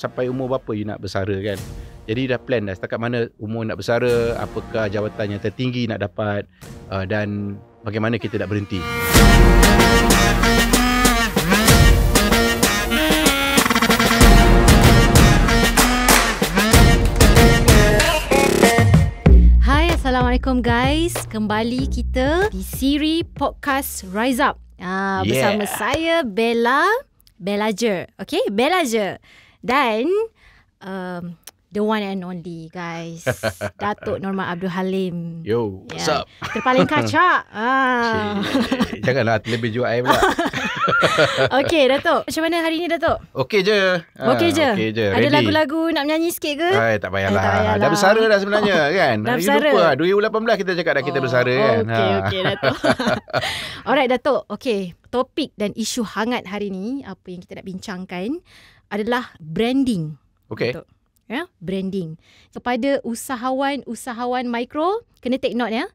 sampai umur berapa you nak bersara kan. Jadi dah plan dah setakat mana umur nak bersara, apakah jawatan yang tertinggi nak dapat, dan bagaimana kita nak berhenti. Assalamualaikum guys, kembali kita di siri podcast Rise Up bersama saya Bella Je. Okay, Bella Je. Dan the one and only guys, Datuk Norman Abdul Halim. Yo, what's up? Terpaling kacak. Janganlah lebih jual air pula. Okay Datuk, macam mana hari ni Datuk? Okey je. Okey je. Ada ready. lagu-lagu nak menyanyi sikit ke? Tak payahlah. Dah bersara dah sebenarnya kan. Dah bersara. You lupa 2018 kita cakap dah kita bersara kan. Okey Datuk. Alright Datuk. Okey, topik dan isu hangat hari ni, apa yang kita nak bincangkan adalah branding. Okey. Datuk. Ya, branding. Kepada usahawan mikro, kena take note ya.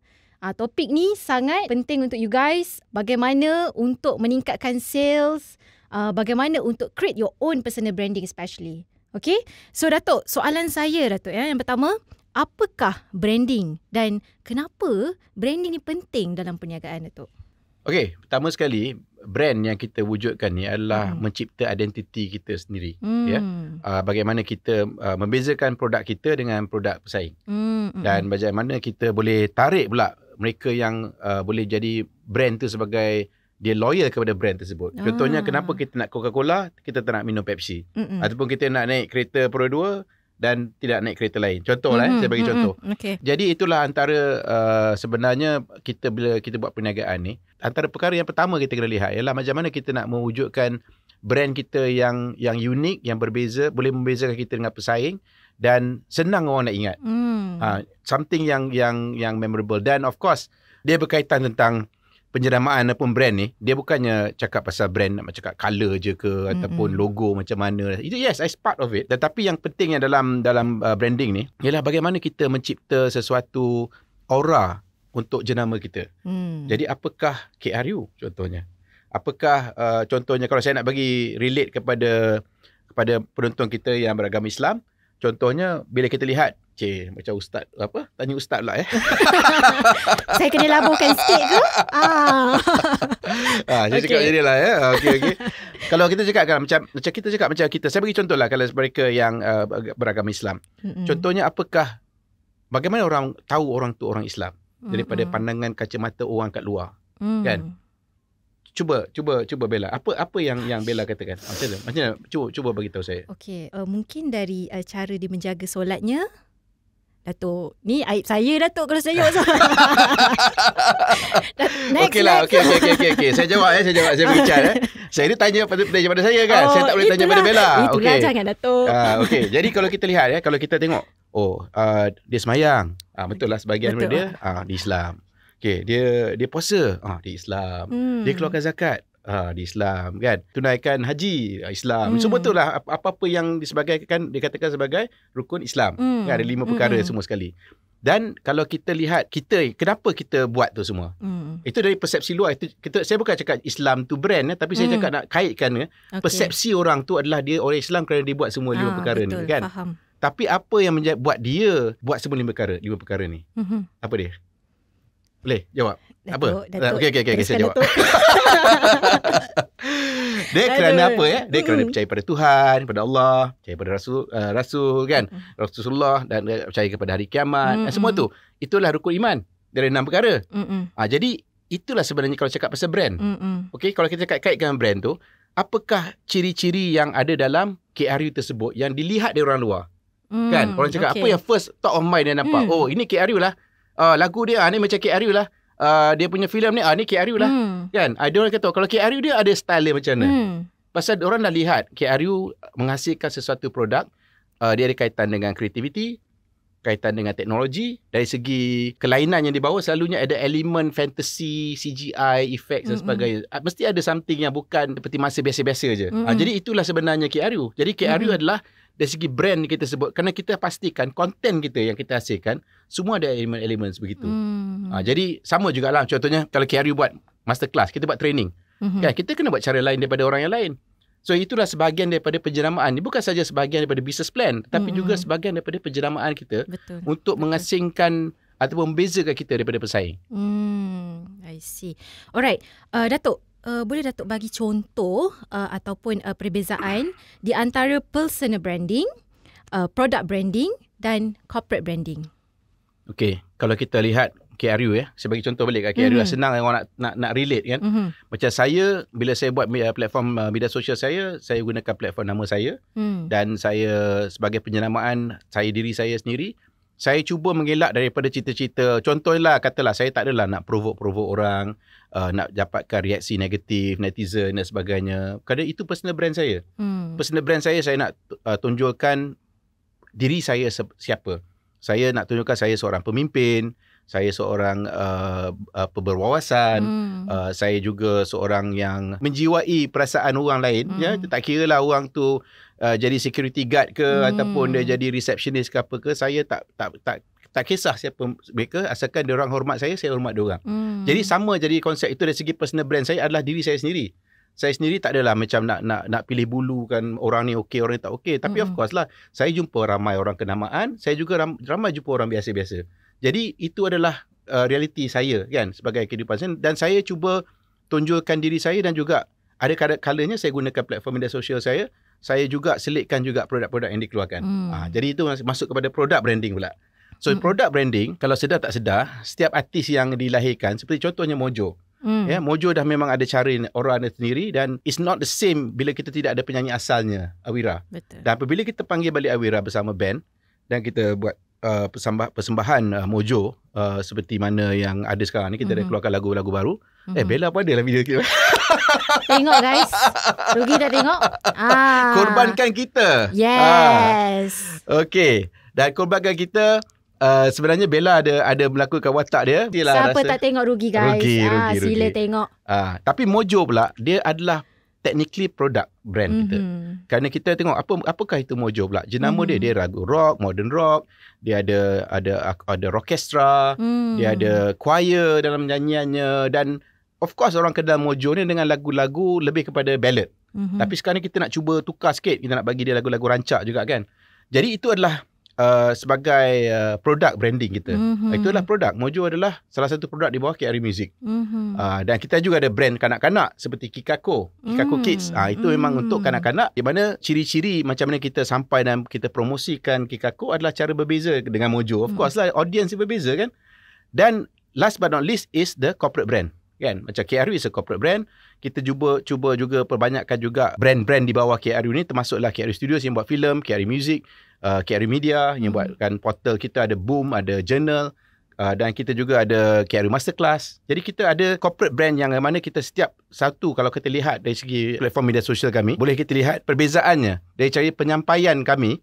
Topik ni sangat penting untuk you guys. Bagaimana untuk meningkatkan sales, bagaimana untuk create your own personal branding especially. Okay, so Datuk, soalan saya Datuk ya, yang pertama, apakah branding dan kenapa branding ni penting dalam perniagaan Datuk? Okey, pertama sekali, brand yang kita wujudkan ni adalah mencipta identiti kita sendiri. Ya, bagaimana kita membezakan produk kita dengan produk pesaing. Dan bagaimana kita boleh tarik pula mereka yang boleh jadi brand tu sebagai dia loyal kepada brand tersebut. Contohnya, kenapa kita nak Coca-Cola, kita tak nak minum Pepsi. Ataupun kita nak naik kereta Pro 2 dan tidak naik kereta lain. Contoh lah, saya bagi contoh. Okay. Jadi itulah antara sebenarnya kita bila kita buat perniagaan ni, antara perkara yang pertama kita kena lihat ialah macam mana kita nak mewujudkan brand kita yang unik, yang berbeza, boleh membezakan kita dengan pesaing dan senang orang nak ingat. Something yang memorable. Dan of course, dia berkaitan tentang penjeramaan ataupun brand ni. Dia bukannya cakap pasal brand, nak cakap colour je ke ataupun logo macam mana. Itu yes, as part of it. Tetapi yang penting yang dalam branding ni ialah bagaimana kita mencipta sesuatu aura untuk jenama kita. Jadi apakah KRU contohnya? Apakah contohnya kalau saya nak bagi relate kepada penonton kita yang beragama Islam, contohnya bila kita lihat macam ustaz tanya ustaz pula saya kena laburkan sikit ke? Saya cakap jadilah ya. Okey. Kalau kita cakap kan macam kita, saya bagi contohlah kalau mereka yang beragama Islam. Contohnya bagaimana orang tahu orang tu orang Islam daripada pandangan kacamata orang kat luar. Kan? Cuba Bella. Apa yang Bella katakan? Macam mana? Cuba bagi tahu saya. Okey, mungkin dari cara dia menjaga solatnya. Datuk, ni aib saya Datuk kalau saya jawab soalan. Okeylah. Okey. Saya jawab. Saya berbicara. Saya ni tanya pada saya kan. Saya tak boleh tanya pada Bella. Itulah jangan Datuk. Okey. Jadi kalau kita lihat kalau kita tengok, dia semayang. Betul lah sebahagian daripada dia di Islam. Okey, dia puasa, di Islam. Dia keluarkan zakat, di Islam kan. Tunaikan haji, Islam. Semua tu lah apa-apa yang dikatakan sebagai rukun Islam. Kan, ada 5 perkara semua sekali. Dan kalau kita lihat kenapa kita buat tu semua? Itu dari persepsi luar. Saya bukan cakap Islam tu brand, tapi saya cakap nak kaitkan persepsi orang tu adalah dia orang Islam kerana dia buat semua 5 perkara betul, ni kan. Faham. Tapi apa yang buat dia buat semua 5 perkara ni? Apa dia? Boleh jawab? Datuk, Apa? Okey, saya jawab. Dia kerana apa ya? Dia kerana percaya pada Tuhan, pada Allah, percaya pada Rasul kan? Rasulullah, dan percaya kepada hari kiamat. Semua tu. Itulah rukun iman dari 6 perkara. Jadi itulah sebenarnya kalau cakap pasal brand. Okey, kalau kita kaitkan brand tu, apakah ciri-ciri yang ada dalam KRU tersebut yang dilihat dari orang luar? Kan? Orang cakap apa yang first top of mind dia nampak? Ini KRU lah. Lagu dia ni macam KRU lah. Dia punya filem ni KRU lah. Kan? Ada orang kata kalau KRU dia ada style dia macam mana. Pasal orang dah lihat KRU menghasilkan sesuatu produk, dia ada kaitan dengan kreativiti, kaitan dengan teknologi. Dari segi kelainan yang dibawa selalunya ada elemen fantasy, CGI, effects dan sebagainya. Mesti ada something yang bukan seperti masa biasa-biasa je. Jadi itulah sebenarnya KRU. Jadi KRU adalah dari segi brand kita sebut, kerana kita pastikan konten kita yang kita hasilkan semua ada elemen-elemen begitu. Jadi sama jugalah contohnya kalau KRU buat masterclass, kita buat training. Kan kita kena buat cara lain daripada orang yang lain. So itulah sebahagian daripada penjeramaan. Ini bukan saja sebahagian daripada business plan, tapi juga sebahagian daripada penjeramaan kita untuk mengasingkan ataupun membezakan kita daripada pesaing. I see. Alright, Datuk, boleh Datuk bagi contoh ataupun perbezaan di antara personal branding, product branding dan corporate branding? Okey, kalau kita lihat KRU saya bagi contoh balik kat KRU senang orang nak relate kan. Macam saya bila saya buat platform media sosial saya gunakan platform nama saya dan saya sebagai penjeramaan diri saya sendiri. Saya cuba mengelak daripada cerita-cerita. Contohlah katalah saya tak adalah nak provoke orang, nak dapatkan reaksi negatif netizen dan sebagainya. Kerana itu personal brand saya. Personal brand saya nak tunjukkan diri saya siapa. Saya nak tunjukkan saya seorang pemimpin, saya seorang berwawasan, saya juga seorang yang menjiwai perasaan orang lain. Ya, tak kira lah orang tu jadi security guard ke ataupun dia jadi receptionist ke apa ke, saya tak kisah siapa mereka, asalkan dia orang hormat saya hormat dia orang. Jadi sama jadi konsep itu dari segi personal brand saya adalah diri saya sendiri. Saya sendiri tak adalah macam nak pilih bulu kan, orang ni okey, orang ni tak okey. Tapi of course lah, saya jumpa ramai orang kenamaan, saya juga ramai jumpa orang biasa-biasa. Jadi itu adalah realiti saya kan sebagai kehidupan saya, dan saya cuba tunjukkan diri saya, dan juga ada kalanya saya gunakan platform media sosial saya juga selitkan juga produk-produk yang dikeluarkan. Jadi itu masuk kepada product branding pula. So product branding, kalau sedar tak sedar, setiap artis yang dilahirkan, seperti contohnya Mojo. Ya, Mojo dah memang ada cara orang ada sendiri, dan it's not the same bila kita tidak ada penyanyi asalnya, Awira. Betul. Dan apabila kita panggil balik Awira bersama band dan kita buat persembahan Mojo seperti mana yang ada sekarang ni, kita dah keluarkan lagu-lagu baru. Bella pun ada lah video kita. Tengok guys, Rugi tak tengok? Korbankan kita. Yes. Okey, dan korbankan kita. Sebenarnya Bella ada melakukan watak dia. Siapa tak tengok rugi guys. Rugi. Sila tengok. Tapi Mojo pula dia adalah technically product brand kita. Kerana kita tengok apakah itu Mojo pula. Jenama dia lagu rock, modern rock. Dia ada orkestra, dia ada choir dalam nyanyiannya, dan of course orang kenal Mojo ni dengan lagu-lagu lebih kepada ballad. Tapi sekarang ni kita nak cuba tukar sikit, kita nak bagi dia lagu-lagu rancak juga kan. Jadi itu adalah sebagai product branding kita. Itu adalah produk. Mojo adalah salah satu produk di bawah KRU Music. Dan kita juga ada brand kanak-kanak seperti Kikako Kids. Itu memang untuk kanak-kanak, di mana ciri-ciri macam mana kita sampai dan kita promosikan Kikako adalah cara berbeza dengan Mojo. Of course lah, audience berbeza kan. Dan last but not least is the corporate brand. Kan? Macam KRU is a corporate brand. Kita cuba juga perbanyakkan juga brand-brand di bawah KRU ni, termasuklah KRU Studios yang buat filem, KRU Music, KRU Media yang buatkan portal kita, ada Boom, ada Journal, dan kita juga ada KRU Masterclass. Jadi kita ada corporate brand yang mana kita setiap satu, kalau kita lihat dari segi platform media sosial kami, boleh kita lihat perbezaannya dari cara penyampaian kami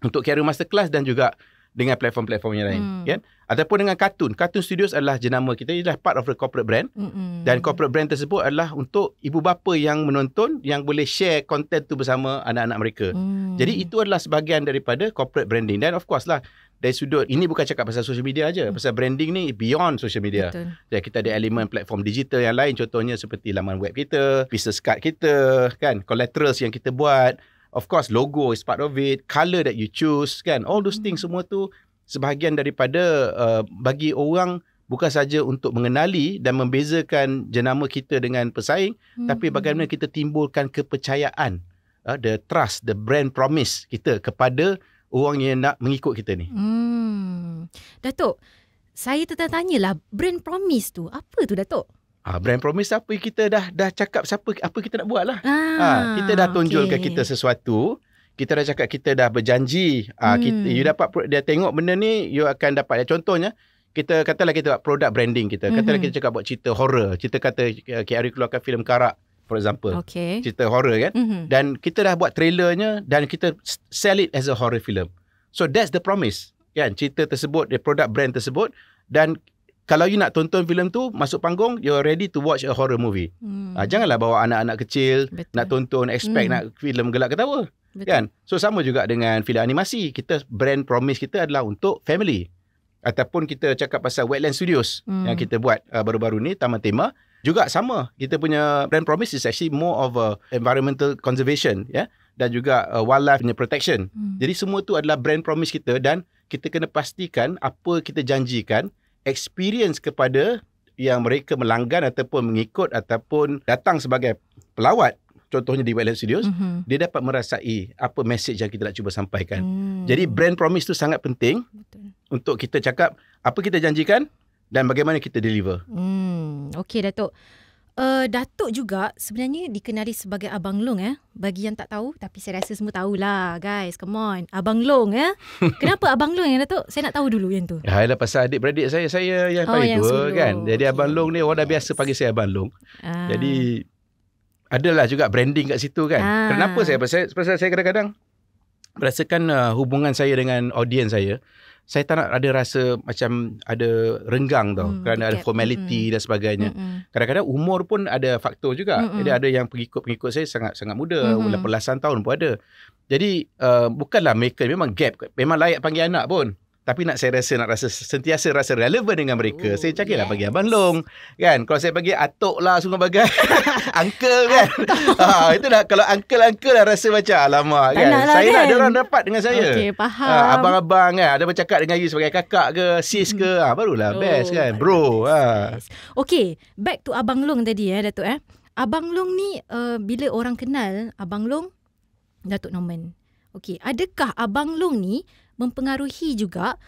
untuk KRU Masterclass dan juga dengan platform-platform yang lain, kan? Ataupun dengan Cartoon Studios adalah jenama kita, adalah part of the corporate brand. Dan corporate brand tersebut adalah untuk ibu bapa yang menonton, yang boleh share konten tu bersama anak-anak mereka. Jadi itu adalah sebahagian daripada corporate branding. Dan of course lah, dari sudut ini bukan cakap pasal social media aja. Pasal branding ni beyond social media. Dan kita ada elemen platform digital yang lain, contohnya seperti laman web kita, business card kita, kan, collaterals yang kita buat. Of course, logo is part of it. Color that you choose, kan. All those things semua tu sebahagian daripada bagi orang bukan saja untuk mengenali dan membezakan jenama kita dengan pesaing, tapi bagaimana kita timbulkan kepercayaan, the trust, the brand promise kita kepada orang yang nak mengikut kita ni. Datuk, saya tertanya-tanyalah, brand promise tu apa tu Datuk? Brand promise apa, kita dah cakap apa kita nak buat lah. Kita dah tunjukkan kita sesuatu, kita dah cakap kita dah berjanji. You dapat, dia tengok benda ni, you akan dapat. Contohnya, kita katalah kita buat product branding kita. Katalah kita cakap buat cerita horror. Kita kata KRU keluarkan filem Karak, for example. Cerita horror kan. Dan kita dah buat trailernya dan kita sell it as a horror film. So that's the promise. Kan? Cerita tersebut, the product brand tersebut. Dan kalau you nak tonton filem tu, masuk panggung, you're ready to watch a horror movie. Janganlah bawa anak-anak kecil, nak tonton, expect nak filem gelak ketawa. Kan? So sama juga dengan filem animasi. Kita brand promise kita adalah untuk family. Ataupun kita cakap pasal Wetland Studios yang kita buat baru-baru ni, Taman Tema. Juga sama, kita punya brand promise is actually more of a environmental conservation, ya, dan juga wildlife punya protection. Jadi semua tu adalah brand promise kita, dan kita kena pastikan apa kita janjikan, experience kepada yang mereka melanggan ataupun mengikut ataupun datang sebagai pelawat, contohnya di Wetland Studios, dia dapat merasai apa message yang kita nak cuba sampaikan. Jadi brand promise tu sangat penting. Betul. Untuk kita cakap apa kita janjikan dan bagaimana kita deliver. Okey Datuk. Datuk juga sebenarnya dikenali sebagai Abang Long bagi yang tak tahu, tapi saya rasa semua tahulah guys. Come on, Abang Long Kenapa Abang Long yang Datuk? Saya nak tahu dulu yang tu. Dah pasal adik-beradik saya yang paling tua kan. Jadi Abang Long ni orang dah biasa panggil saya Abang Long. Jadi adalah juga branding kat situ kan. Kenapa pasal saya kadang-kadang merasakan hubungan saya dengan audiens saya tak nak ada rasa macam ada renggang tau, kerana ada formality dan sebagainya. Kadang-kadang umur pun ada faktor juga. Jadi ada yang pengikut saya sangat muda, 18 tahun pun ada. Jadi bukanlah mereka memang gap, memang layak panggil anak pun. Tapi saya rasa sentiasa rasa relevan dengan mereka. Saya cakap lah panggil Abang Long kan. Kalau saya panggil atuk lah semua bagai uncle kan. Itulah kalau uncle lah rasa macam alamak kan. Saya nak dia orang dapat dengan saya. Okey, faham. Abang-abang kan, ada bercakap dengan you sebagai kakak ke, sis ke, barulah best kan, bro. Okey, back to Abang Long tadi Datuk Abang Long ni bila orang kenal Abang Long, Datuk Norman. Okey, adakah Abang Long ni mempengaruhi juga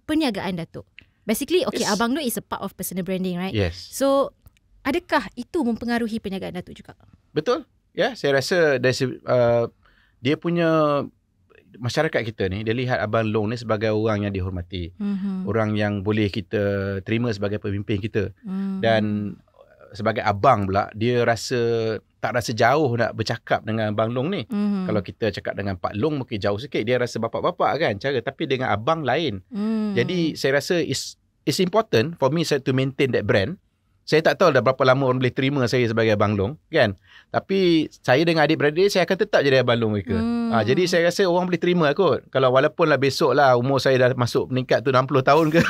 perniagaan Datuk? Basically, okay, yes. Abang Long is a part of personal branding, right? Yes. So, adakah itu mempengaruhi perniagaan Datuk juga? Betul. Ya, saya rasa dia punya masyarakat kita ni, dia lihat Abang Long ni sebagai orang yang dihormati. Orang yang boleh kita terima sebagai pemimpin kita. Dan sebagai abang pula, dia tak rasa jauh nak bercakap dengan Abang Long ni. Kalau kita cakap dengan Pak Long mungkin jauh sikit, dia rasa bapak-bapak kan cara, tapi dengan abang lain. Jadi saya rasa it's important for me to maintain that brand. Saya tak tahu dah berapa lama orang boleh terima saya sebagai Abang Long kan. Tapi saya dengan adik-beradik saya akan tetap jadi Abang Long mereka. Jadi saya rasa orang boleh terima kot. Kalau walaupun lah besok lah umur saya dah masuk meningkat tu 60 tahun ke,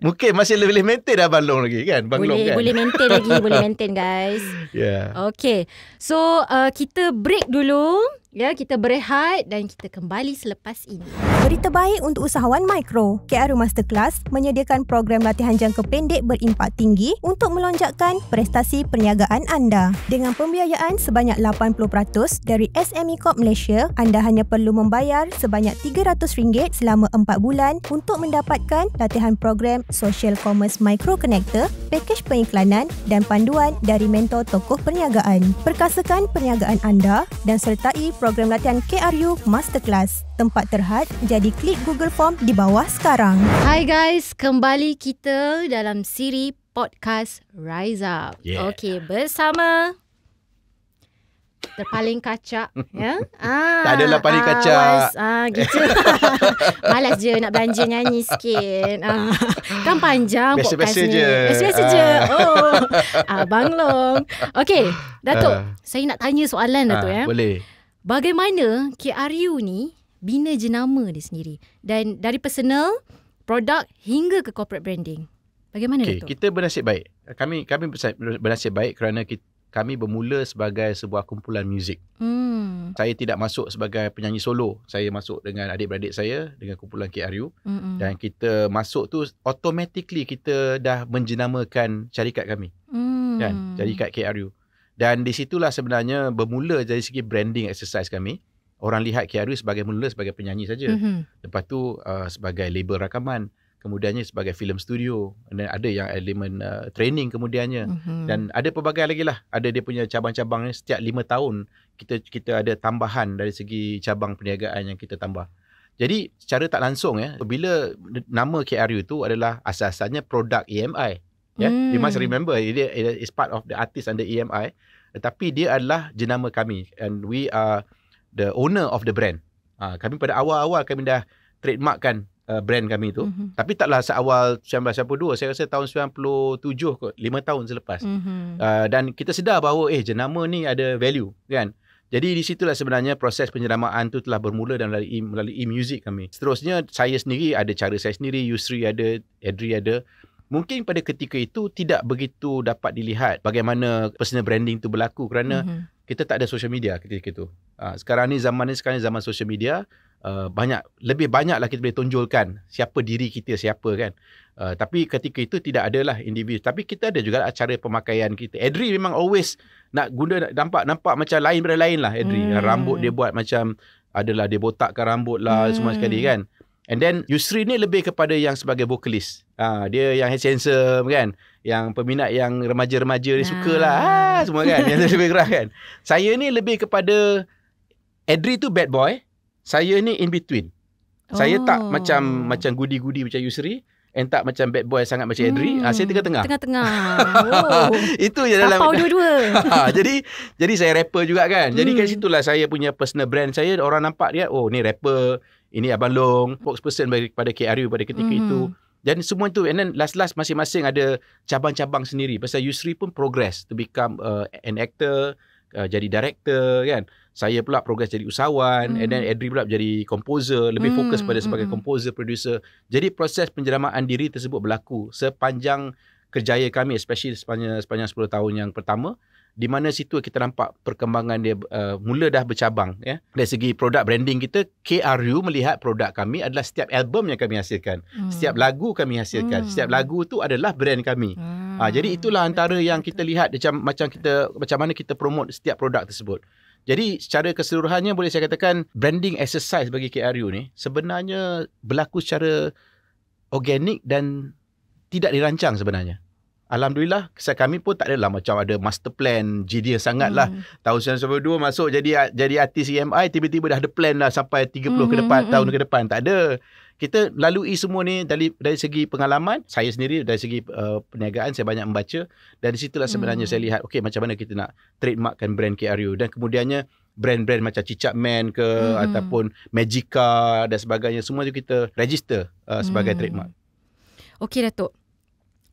mungkin masih boleh maintain Abang Long lagi kan. Long kan. Boleh maintain lagi, boleh maintain guys. Yeah. Okay. So kita break dulu. Ya, kita berehat dan kita kembali selepas ini. Berita baik untuk usahawan mikro. KRU Masterclass menyediakan program latihan jangka pendek berimpak tinggi untuk melonjakkan prestasi perniagaan anda. Dengan pembiayaan sebanyak 80% dari SME Corp Malaysia, anda hanya perlu membayar sebanyak RM300 selama 4 bulan untuk mendapatkan latihan program Social Commerce Micro Connector, pakej pengiklanan dan panduan dari mentor tokoh perniagaan. Perkasakan perniagaan anda dan sertai program latihan KRU Masterclass. Tempat terhad, jadi klik Google Form di bawah sekarang. Hai guys, kembali kita dalam siri podcast Rise Up. Yeah. Okey, bersama terpaling kacak ya. Tak adalah paling kacak. Gitu. Malas je nak belanja nyanyi sikit. Kan panjang podcast ni. Biasa-biasa je. Oh, Abang Long. Okey, Datuk, saya nak tanya soalan Datuk ya. Boleh. Bagaimana KRU ni bina jenama dia sendiri, dan dari personal, produk hingga ke corporate branding? Bagaimana Datuk? Kita bernasib baik. Kami bernasib baik kerana kami bermula sebagai sebuah kumpulan muzik. Saya tidak masuk sebagai penyanyi solo. Saya masuk dengan adik-beradik saya dengan kumpulan KRU. Dan kita masuk tu automatically kita dah menjenamakan syarikat kami. Kan? Syarikat KRU. Dan di situlah sebenarnya bermula dari segi branding exercise kami. Orang lihat KRU sebagai penyanyi saja. Lepas tu sebagai label rakaman. Kemudiannya sebagai film studio. Dan ada yang elemen training kemudiannya. Dan ada pelbagai lagi lah. Ada dia punya cabang-cabang ni. Setiap 5 tahun kita ada tambahan dari segi cabang perniagaan yang kita tambah. Jadi secara tak langsung bila nama KRU tu adalah asas-asalnya produk EMI. You must remember it is part of the artist under EMI, tetapi dia adalah jenama kami and we are the owner of the brand. Kami pada awal-awal kami dah trademarkkan brand kami tu, tapi taklah seawal 1992, saya rasa tahun 97 kot, 5 tahun selepas. Dan kita sedar bahawa jenama ni ada value kan. Jadi di situlah sebenarnya proses penjenamaan tu telah bermula dan melalui music kami. Seterusnya saya sendiri ada cara saya sendiri, Yusri ada, Edri ada. Mungkin pada ketika itu tidak begitu dapat dilihat bagaimana personal branding tu berlaku kerana kita tak ada social media ketika itu. Sekarang ni zaman social media, lebih banyaklah kita boleh tonjolkan siapa diri kita, siapa kan. Tapi ketika itu tidak adalah individu. Tapi kita ada juga cara pemakaian kita. Adri memang always nak guna, nampak macam lain daripada lain lah Adri. Rambut dia buat macam, adalah dia botakkan rambut lah semua sekali kan. And then Yusri ni lebih kepada yang sebagai vokalis. Dia yang handsome kan. Yang peminat yang remaja-remaja dia sukalah. Semua kan. Yang lebih keras kan. Saya ni lebih kepada, Adri tu bad boy. Saya ni in between. Saya tak macam goody-goody macam Yusri. And tak macam bad boy sangat macam Adri. Saya tengah-tengah. Tengah-tengah. Itu je dalam. Tapau dua-dua. Jadi saya rapper juga kan. Jadi kat situlah saya punya personal brand saya. Orang nampak dia, oh ni rapper. Ini Abang Long, spokesperson pada KRU pada ketika itu. Dan semua itu. And then last masing-masing ada cabang-cabang sendiri. Pasal Yusri pun progress to become an actor. Jadi director kan. Saya pula progress jadi usahawan. And then Adri pula jadi composer. Lebih fokus pada sebagai composer, producer. Jadi proses penjelamaan diri tersebut berlaku sepanjang kerjaya kami, especially sepanjang 10 tahun yang pertama. Di mana situ kita nampak perkembangan dia mula dah bercabang ya. Dari segi produk branding kita, KRU melihat produk kami adalah setiap album yang kami hasilkan, setiap lagu kami hasilkan, setiap lagu tu adalah brand kami. Jadi itulah antara yang kita lihat macam mana kita promote setiap produk tersebut. Jadi secara keseluruhannya boleh saya katakan branding exercise bagi KRU ni sebenarnya berlaku secara organik dan tidak dirancang sebenarnya. Alhamdulillah, kami pun tak adalah macam ada master plan genius sangat lah. Tahun 1992 masuk jadi artis EMI, tiba-tiba dah ada plan lah sampai 30 tahun ke depan. Tak ada. Kita lalui semua ni dari segi pengalaman. Saya sendiri dari segi perniagaan, saya banyak membaca. Dan di situlah sebenarnya saya lihat, okay, macam mana kita nak trademarkkan brand KRU. Dan kemudiannya brand-brand macam Cicak Man ke ataupun Magica dan sebagainya. Semua tu kita register sebagai trademark. Okey Datuk.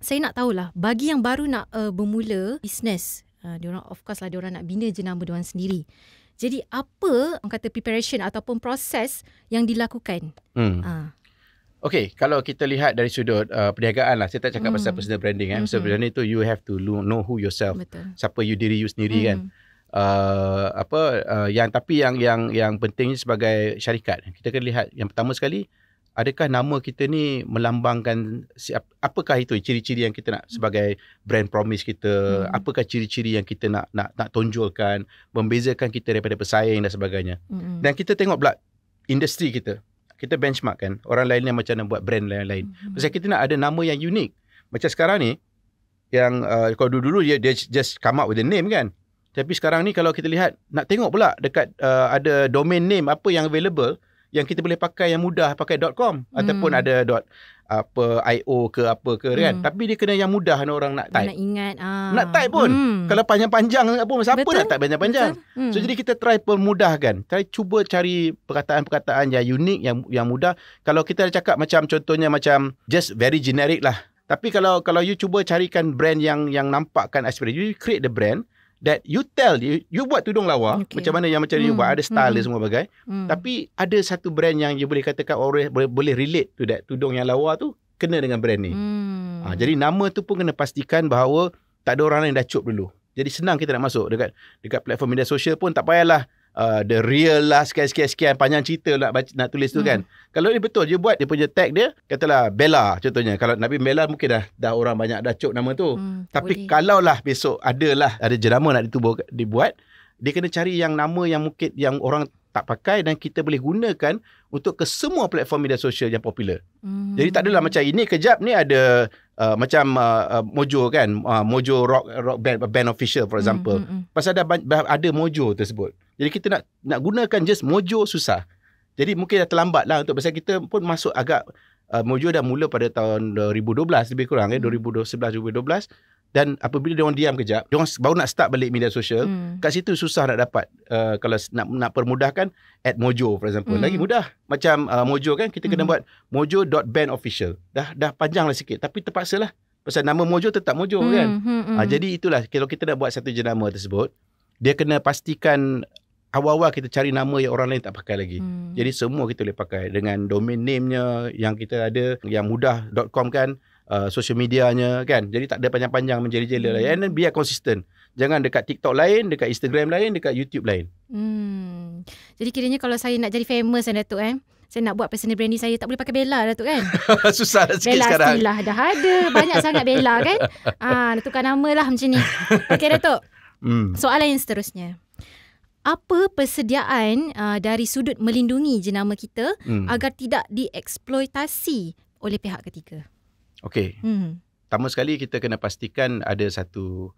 Saya nak tahulah, bagi yang baru nak bermula bisnes, diorang of course lah diorang nak bina jenama diorang sendiri. Jadi apa orang kata preparation ataupun proses yang dilakukan? Okay, kalau kita lihat dari sudut perniagaan lah, saya tak cakap pasal personal branding. Personal branding tu you have to know who yourself. Betul. Siapa you diri you sendiri kan. Yang penting sebagai syarikat, kita kena lihat yang pertama sekali, adakah nama kita ni melambangkan apakah itu ciri-ciri yang kita nak sebagai brand promise kita, apakah ciri-ciri yang kita nak tonjolkan, membezakan kita daripada pesaing dan sebagainya. Dan kita tengok pula industri kita benchmark kan orang lain yang macam nak buat brand lain-lain. Pasal kita nak ada nama yang unik. Macam sekarang ni yang kalau dulu dia just come up with the name kan. Tapi sekarang ni kalau kita lihat, nak tengok pula dekat ada domain name apa yang available yang kita boleh pakai yang mudah, pakai .com ataupun ada .io ke apa ke kan. Tapi dia kena yang mudah orang nak type. Nak ingat. Nak type pun. Kalau panjang-panjang sangat pun siapa nak type panjang-panjang. So jadi kita try permudahkan. Cuba cari perkataan-perkataan yang unik, yang mudah. Kalau kita cakap macam contohnya macam just very generic lah. Tapi kalau you cuba carikan brand yang nampakkan aspirasi, you create the brand that you tell, you buat tudung lawa, macam mana yang macam you buat, ada style dia semua bagai. Tapi ada satu brand yang you boleh katakan orang boleh relate to that tudung yang lawa tu, kena dengan brand ni. Jadi nama tu pun kena pastikan bahawa tak ada orang lain dah cop dulu. Jadi senang kita nak masuk dekat platform media sosial pun tak payahlah the real lah sekian panjang cerita nak tulis tu kan. Kalau dia betul dia buat dia punya tag dia, katalah Bella contohnya. Kalau Nabi Bella mungkin dah orang banyak dah cop nama tu. Tapi kalaulah besok ada jenama nak dibuat, dia kena cari yang nama yang mungkin yang orang tak pakai dan kita boleh gunakan untuk ke semua platform media sosial yang popular. Jadi tak adalah macam ini kejap ni ada macam Mojo kan, Mojo rock band official for example. Pasal ada Mojo tersebut. Jadi kita nak gunakan just Mojo susah. Jadi mungkin dah terlambat lah untuk pasal kita pun masuk agak Mojo dah mula pada tahun 2012 lebih kurang 2011-2012. Dan apabila dia orang diam kejap, dia orang baru nak start balik media sosial, kat situ susah nak dapat. Kalau nak permudahkan, add Mojo for example. Lagi mudah. Macam Mojo kan, kita kena buat mojo.bandofficial. Dah panjang lah sikit. Tapi terpaksa lah. Pasal nama Mojo tetap Mojo kan. Jadi itulah, kalau kita nak buat satu jenama tersebut, dia kena pastikan awal-awal kita cari nama yang orang lain tak pakai lagi. Jadi semua kita boleh pakai dengan domain name-nya yang kita ada, yang mudah.com kan. social medianya kan. Jadi tak ada panjang-panjang menjela-jela lah. And then biar konsisten. Jangan dekat TikTok lain, dekat Instagram lain, dekat YouTube lain. Jadi kiranya kalau saya nak jadi famous kan Datuk saya nak buat personal branding saya tak boleh pakai Bella Datuk kan. Susah dah sikit Bella sekarang. Bella dah ada. Banyak sangat Bella kan. Tukar nama lah macam ni. Okey Datuk. Soalan yang seterusnya. Apa persediaan dari sudut melindungi jenama kita agar tidak dieksploitasi oleh pihak ketiga? Okey. Pertama sekali kita kena pastikan ada satu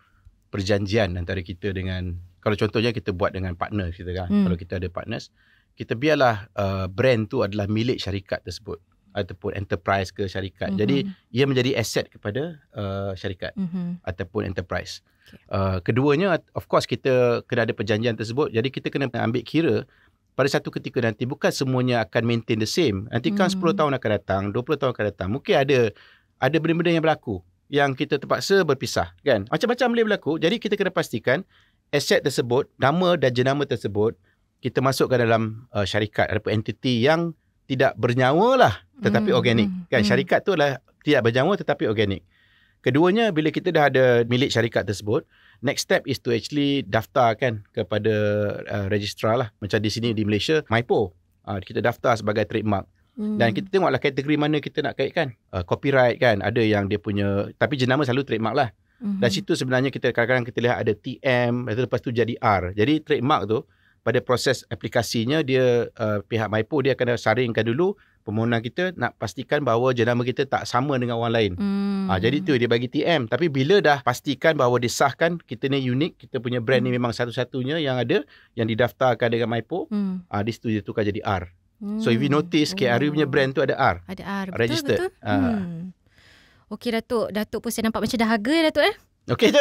perjanjian antara kita dengan, kalau contohnya kita buat dengan partner kita kan. Kalau kita ada partners, kita biarlah brand tu adalah milik syarikat tersebut ataupun enterprise ke syarikat. Jadi ia menjadi aset kepada syarikat ataupun enterprise. Keduanya, of course kita kena ada perjanjian tersebut. Jadi kita kena ambil kira pada satu ketika nanti bukan semuanya akan maintain the same. Nanti kan 10 tahun akan datang, 20 tahun akan datang. Mungkin ada benda-benda yang berlaku yang kita terpaksa berpisah kan. Macam-macam boleh berlaku. Jadi kita kena pastikan aset tersebut, nama dan jenama tersebut kita masukkan dalam syarikat ataupun entiti yang tidak bernyawa lah tetapi organik kan. Syarikat tu adalah tidak bernyawa tetapi organik. Keduanya, bila kita dah ada milik syarikat tersebut, next step is to actually daftar kan kepada registrar lah. Macam di sini di Malaysia, MYPO. Kita daftar sebagai trademark. Dan kita tengoklah kategori mana kita nak kaitkan. Copyright kan, ada yang dia punya, tapi jenama selalu trademark lah. Dan situ sebenarnya kita kadang-kadang kita lihat ada TM, lepas tu jadi R. Jadi trademark tu, pada proses aplikasinya dia pihak MYPO dia akan saringkan dulu permohonan kita nak pastikan bahawa jenama kita tak sama dengan orang lain. Jadi tu dia bagi TM. Tapi bila dah pastikan bahawa disahkan kita ni unik, kita punya brand ni memang satu-satunya yang ada, yang didaftarkan dengan MYPO, di situ dia tukar jadi R. So if you notice KRU punya brand tu ada R. Ada R. Betul, registered. Betul. Okey Datuk. Datuk pun saya nampak macam dahaga Datuk Okey je.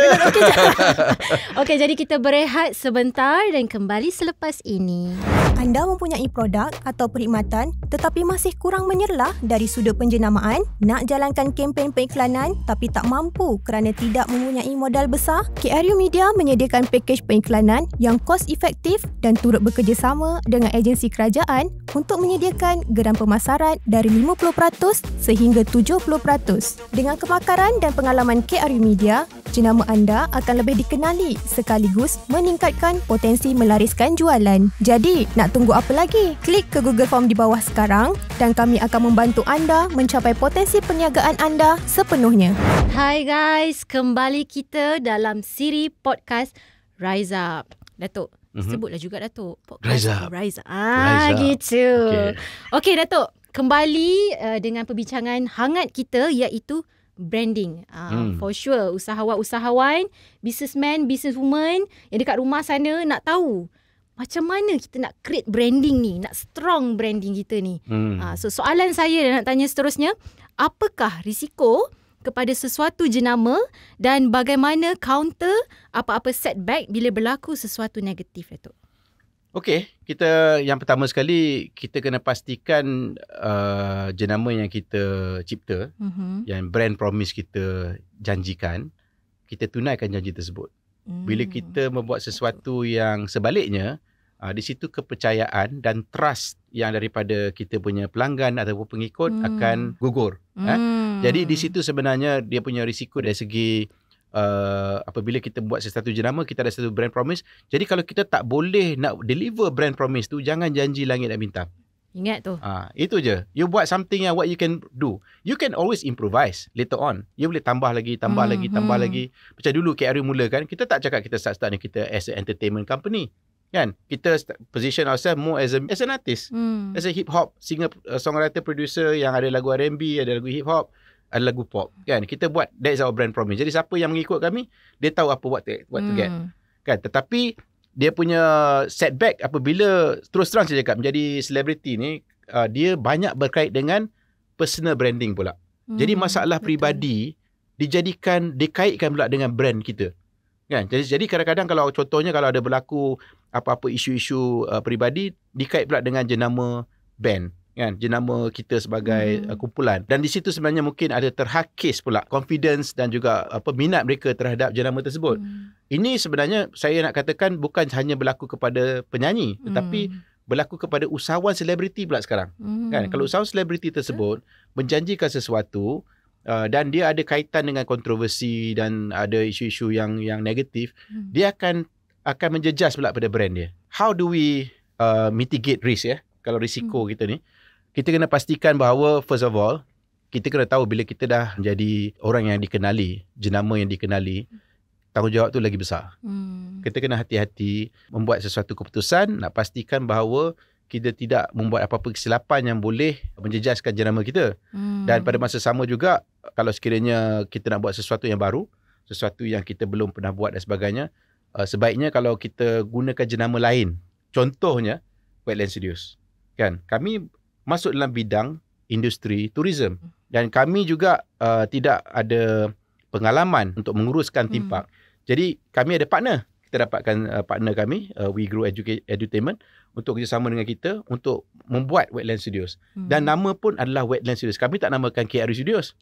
Okey, jadi kita berehat sebentar dan kembali selepas ini. Anda mempunyai produk atau perkhidmatan tetapi masih kurang menyerlah dari sudut penjenamaan? Nak jalankan kempen periklanan tapi tak mampu kerana tidak mempunyai modal besar? KRU Media menyediakan pakej periklanan yang kos efektif dan turut bekerjasama dengan agensi kerajaan untuk menyediakan geran pemasaran dari 50% sehingga 70%. Dengan kepakaran dan pengalaman KRU Media, jenama anda akan lebih dikenali sekaligus meningkatkan potensi melariskan jualan. Jadi, nak tunggu apa lagi? Klik ke Google Form di bawah sekarang dan kami akan membantu anda mencapai potensi perniagaan anda sepenuhnya. Hai guys, kembali kita dalam siri podcast Rise Up. Datuk, sebutlah juga Datuk. Rise Up. Rise Up. Gitu. Okey Datuk, kembali dengan perbincangan hangat kita iaitu branding. For sure, usahawan-usahawan, businessman, businesswoman yang dekat rumah sana nak tahu macam mana kita nak create branding ni, nak strong branding kita ni. So soalan saya dan nak tanya seterusnya, apakah risiko kepada sesuatu jenama dan bagaimana counter apa-apa setback bila berlaku sesuatu negatif itu? Okey, kita yang pertama sekali kita kena pastikan jenama yang kita cipta, yang brand promise kita janjikan, kita tunaikan janji tersebut. Bila kita membuat sesuatu yang sebaliknya, di situ kepercayaan dan trust yang daripada kita punya pelanggan ataupun pengikut akan gugur. Jadi di situ sebenarnya dia punya risiko dari segi apabila kita buat sesuatu jenama, kita ada satu brand promise. Jadi kalau kita tak boleh nak deliver brand promise tu, jangan janji langit dan bintang. Ingat tu. Itu je. You buat something yang what you can do. You can always improvise later on. You boleh tambah lagi. Macam dulu KRU mula kan, kita tak cakap kita start ni kita as an entertainment company. Kan? Kita position ourselves more as an artist. As a hip hop singer, songwriter, producer yang ada lagu R&B, ada lagu hip hop, ada lagu pop. Kan? Kita buat, that is our brand promise. Jadi siapa yang mengikut kami, dia tahu apa what to get. Kan? Tetapi dia punya setback apabila terus terang saya cakap menjadi selebriti ni, dia banyak berkait dengan personal branding pula. Jadi masalah peribadi dikaitkan pula dengan brand kita. Kan? Jadi kadang-kadang kalau contohnya kalau ada berlaku apa-apa isu-isu peribadi, dikait pula dengan jenama band. Kan, jenama kita sebagai kumpulan, dan di situ sebenarnya mungkin ada terhakis pula confidence dan juga minat mereka terhadap jenama tersebut. Ini sebenarnya saya nak katakan bukan hanya berlaku kepada penyanyi, tetapi berlaku kepada usahawan selebriti pula sekarang. Kan, kalau usahawan selebriti tersebut menjanjikan sesuatu dan dia ada kaitan dengan kontroversi dan ada isu-isu yang negatif, dia akan menjejas pula pada brand dia. How do we mitigate risk ya? Kalau risiko kita ni, kita kena pastikan bahawa first of all, kita kena tahu bila kita dah menjadi orang yang dikenali, jenama yang dikenali, tanggungjawab tu lagi besar. Kita kena hati-hati membuat sesuatu keputusan, nak pastikan bahawa kita tidak membuat apa-apa kesilapan yang boleh menjejaskan jenama kita. Dan pada masa sama juga, kalau sekiranya kita nak buat sesuatu yang baru, sesuatu yang kita belum pernah buat dan sebagainya, sebaiknya kalau kita gunakan jenama lain. Contohnya, Wetland Studios. Kan? Kami masuk dalam bidang industri tourism. Dan kami juga tidak ada pengalaman untuk menguruskan theme park. Jadi, kami ada partner. Kita dapatkan partner kami, We Grow Edutainment, untuk kerjasama dengan kita untuk membuat Wetland Studios. Dan nama pun adalah Wetland Studios. Kami tak namakan KRU Studios.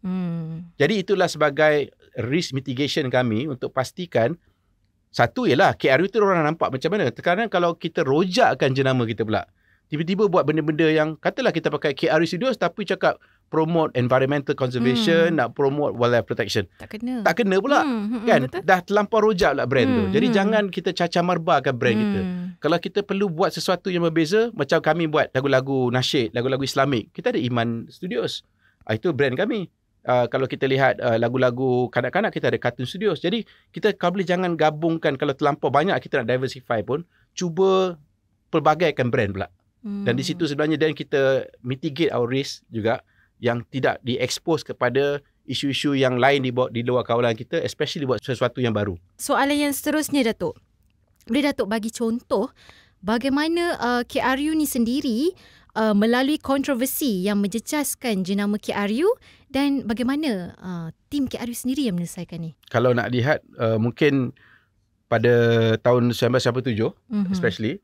Jadi itulah sebagai risk mitigation kami untuk pastikan, satu ialah KRU tu orang nampak macam mana. Sekarang kalau kita rojakkan jenama kita pula, tiba-tiba buat benda-benda yang, katalah kita pakai KRU Studios tapi cakap promote environmental conservation, nak promote wildlife protection. Tak kena pula. Kan? Betul. Dah terlampau rojak pula brand tu. Jadi jangan kita cacah marbakan brand kita. Kalau kita perlu buat sesuatu yang berbeza, macam kami buat lagu-lagu nasyid, lagu-lagu Islamik, kita ada Iman Studios. Itu brand kami. Kalau kita lihat lagu-lagu kanak-kanak, kita ada Cartoon Studios. Jadi kita kalau boleh jangan gabungkan, kalau terlampau banyak kita nak diversify pun, cuba pelbagaikan brand pula. Dan di situ sebenarnya dan kita mitigate our risk juga, yang tidak diekspos kepada isu-isu yang lain di luar kawalan kita, especially buat sesuatu yang baru. Soalan yang seterusnya, Datuk. Boleh Datuk bagi contoh bagaimana KRU ni sendiri melalui kontroversi yang menjejaskan jenama KRU, dan bagaimana tim KRU sendiri yang menyelesaikan ni? Kalau nak lihat, mungkin pada tahun 1997, especially,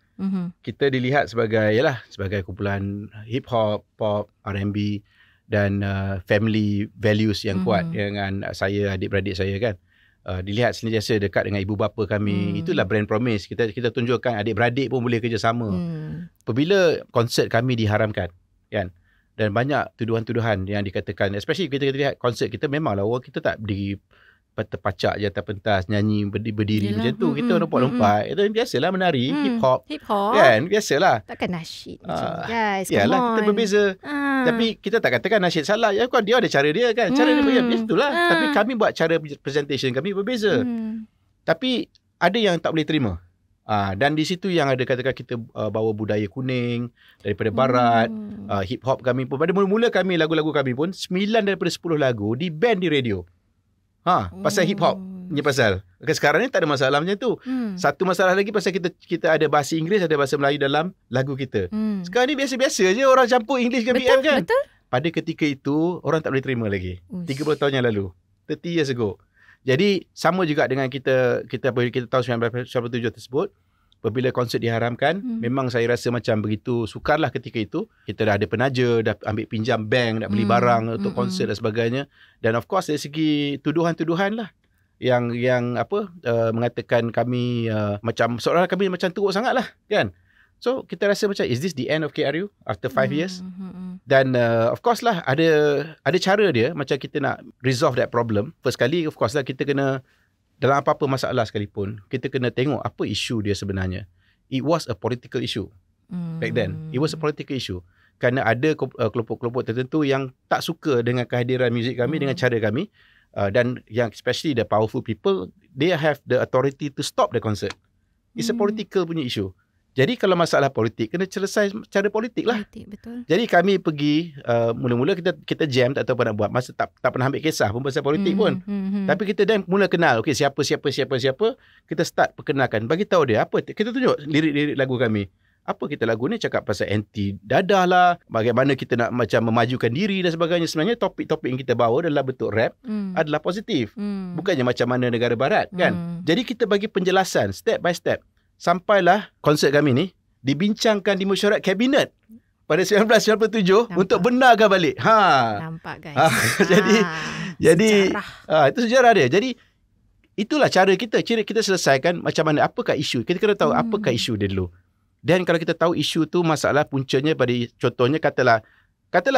kita dilihat sebagai kumpulan hip-hop, pop, R&B, dan family values yang kuat dengan saya, adik-beradik saya kan. Dilihat sentiasa dekat dengan ibu bapa kami. Itulah brand promise. Kita tunjukkan adik-beradik pun boleh kerjasama. Apabila konsert kami diharamkan, kan, dan banyak tuduhan-tuduhan yang dikatakan, especially kita lihat konsert kita, memanglah orang kita tak berdiri terpacak je atas pentas, nyanyi berdiri macam tu. Kita lompat-lompat. Itu biasalah menari, hip-hop. Kan, biasalah. Takkan nasyid guys, yalah, kita berbeza. Tapi kita tak katakan nasyid salah. Ya, dia ada cara dia kan. Cara dia itulah. Tapi kami buat cara presentation kami berbeza. Tapi ada yang tak boleh terima. Dan di situ yang ada katakan kita bawa budaya kuning daripada barat, hip-hop kami pun. Pada mula-mula kami, lagu-lagu kami pun 9 daripada 10 lagu di band di radio. Pasal hip-hop punya pasal. Sekarang ni tak ada masalah macam tu. Satu masalah lagi pasal kita ada bahasa Inggeris, ada bahasa Melayu dalam lagu kita. Sekarang ni biasa-biasa je orang campur English dengan BM kan. Betul. Pada ketika itu, orang tak boleh terima lagi. 30 tahun yang lalu. 30 years ago. Jadi, sama juga dengan kita tahun 1997 tersebut. Apabila konsert diharamkan, memang saya rasa macam begitu sukarlah ketika itu. Kita dah ada penaja, dah ambil pinjam bank, nak beli barang untuk konsert dan sebagainya. Dan of course dari segi tuduhan-tuduhan lah yang mengatakan kami macam seolah kami macam teruk sangat lah kan. So kita rasa macam, is this the end of KRU after 5 years? Dan of course lah ada cara dia macam kita nak resolve that problem. First kali of course lah kita kena, dalam apa-apa masalah sekalipun, kita kena tengok apa isu dia sebenarnya. It was a political issue. Back then, it was a political issue. Kerana ada kelompok-kelompok tertentu yang tak suka dengan kehadiran muzik kami, dengan cara kami. Dan yang especially the powerful people, they have the authority to stop the concert. It's a political punya issue. Jadi kalau masalah politik, kena selesai cara politik lah. Betul. Jadi kami pergi, mula-mula kita jam, tak tahu apa nak buat. Masa tak pernah ambil kisah pun pasal politik pun. Tapi kita dah mula kenal, okay, siapa. Kita start perkenalkan, bagi tahu dia, apa kita tunjuk lirik-lirik lagu kami. Apa kita lagu ni cakap pasal anti dadah lah, bagaimana kita nak macam memajukan diri dan sebagainya. Sebenarnya topik-topik yang kita bawa dalam bentuk rap adalah positif. Bukannya macam mana negara barat kan. Jadi kita bagi penjelasan step by step. Sampailah konsert kami ni dibincangkan di mesyuarat kabinet pada 1997 untuk benarkan balik. Nampak guys. Jadi itu sejarah dia. Jadi itulah cara kita selesaikan macam mana, apakah isu. Kita kena tahu apakah isu dia dulu. Dan kalau kita tahu isu tu, masalah puncanya pada, contohnya katalah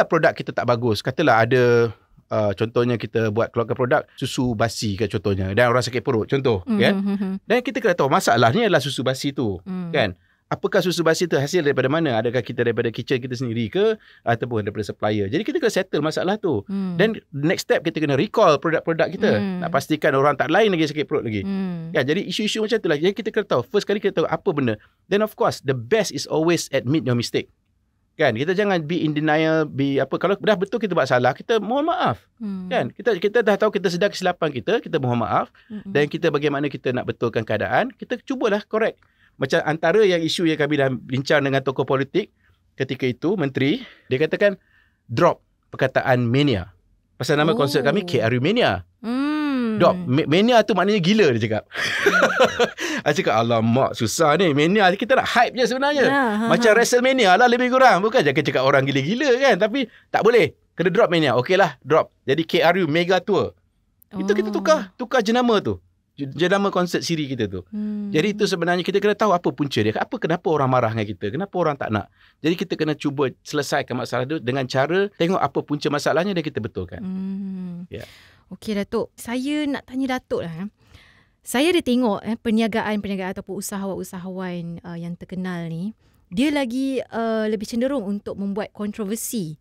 produk kita tak bagus. Katalah ada contohnya kita buat keluarkan produk susu basi ke contohnya, dan orang sakit perut contoh, kan? Dan kita kena tahu masalahnya adalah susu basi tu, kan? Apakah susu basi itu hasil daripada mana? Adakah kita daripada kitchen kita sendiri ke ataupun daripada supplier? Jadi kita kena settle masalah tu. Dan next step kita kena recall produk-produk kita. Nak pastikan orang tak lain lagi sakit perut lagi. Ya, jadi isu-isu macam itulah. Jadi kita kena tahu. First kali kita tahu apa benda. Then of course the best is always admit your mistake. Kan? Kita jangan be in denial, kalau dah betul kita buat salah, kita mohon maaf. Kan? Kita dah tahu kita sedar kesilapan kita mohon maaf. Dan kita bagaimana kita nak betulkan keadaan, kita cubalah correct. Macam antara yang isu yang kami dah bincang dengan tokoh politik ketika itu, menteri, dia katakan drop perkataan mania. Pasal nama konsert kami KRU Mania. Drop. Mania tu maknanya gila, dia cakap. Dia cakap, alamak susah ni. Mania kita nak hype je sebenarnya. Macam WrestleMania lah lebih kurang. Bukan jangan cakap orang gila-gila kan. Tapi tak boleh. Kena drop Mania. Okey lah, drop. Jadi KRU Mega Tour. Itu kita tukar jenama tu. Jenama konsert siri kita tu. Jadi itu sebenarnya kita kena tahu apa punca dia. Kenapa orang marah dengan kita? Kenapa orang tak nak? Jadi kita kena cuba selesaikan masalah tu dengan cara tengok apa punca masalahnya dan kita betulkan. Yeah. Okey Datuk. Saya nak tanya Datuk lah. Saya ada tengok perniagaan ataupun usahawan-usahawan yang terkenal ni, dia lagi lebih cenderung untuk membuat kontroversi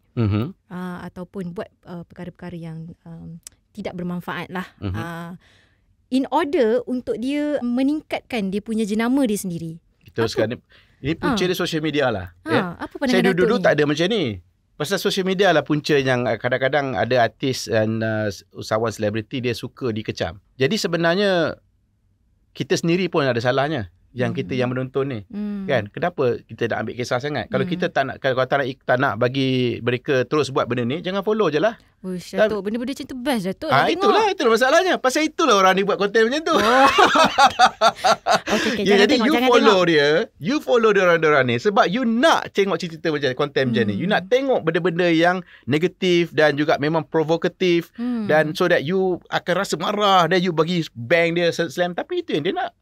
ataupun buat perkara-perkara yang tidak bermanfaat lah. In order untuk dia meningkatkan dia punya jenama dia sendiri. Kita sekarang ini punca dia social media lah. Apa pandangan saya dulu ni? Tak ada macam ni. Pasal social media lah punca yang kadang-kadang ada artis dan usahawan selebriti dia suka dikecam. Jadi sebenarnya kita sendiri pun ada salahnya. Yang kita yang menonton ni. Kan? Kenapa kita nak ambil kisah sangat? Kalau kita tak nak bagi mereka terus buat benda ni, jangan follow je lah. Uish, Datuk, benda-benda macam tu best Datuk. Itulah masalahnya. Pasal itulah orang ni buat konten macam tu. Okay, jadi you follow dia orang ni sebab you nak tengok cerita macam konten macam ni. You nak tengok benda-benda yang negatif dan juga memang provokatif, dan so that you akan rasa marah dan you bagi bang dia slam. Tapi itu yang dia nak.